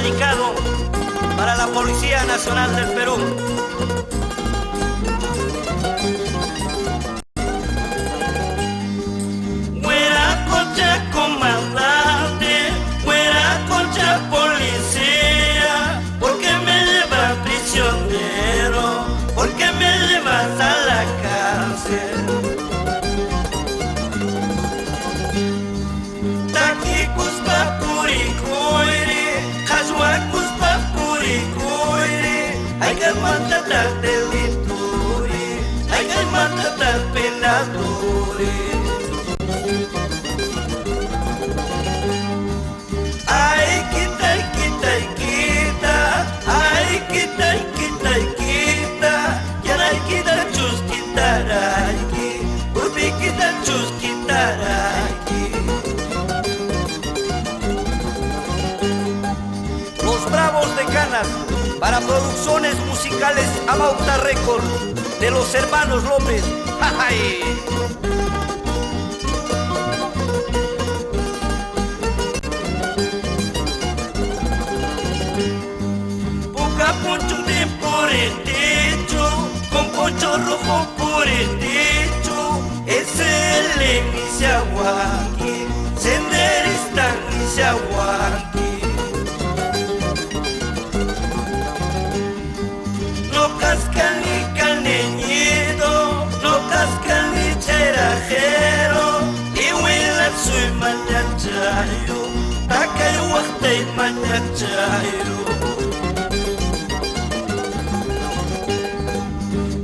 dedicado para la Policía Nacional del Perú. Buena concha comandante, buena concha policía, ¿por qué me llevas prisionero? ¿Por qué me llevas a la cárcel? Hay que matar delitores, hay que matar penadores. Ay, quita, quita, quita, ay, quita, quita, quita, ya la quita chusquitaraki, urbi quita chusquitaraki. Los Bravos de Canas, para producciones musicales Amauta Record, de los hermanos López. ¡Ay! Busca poncho de por el techo, con poncho rojo por el techo, es el Misiahuaki, senderista Misiahuaki. No cascan ni caneñido, no cascan ni cherajero, y huela soy mañachayo, tacayo huastay mañachayo.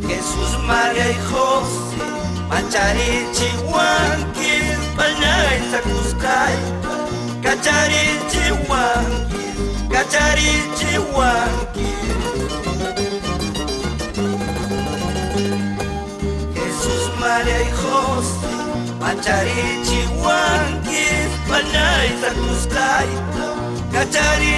Jesús, María y José, Macharichi, Huanquis, Pañay, Sacuscay, Cacharichi, Huanquis, Cacharichi, Huanquis. María y José, Macharichi, Huanquis, Pañay, Sacuscay, Cachari.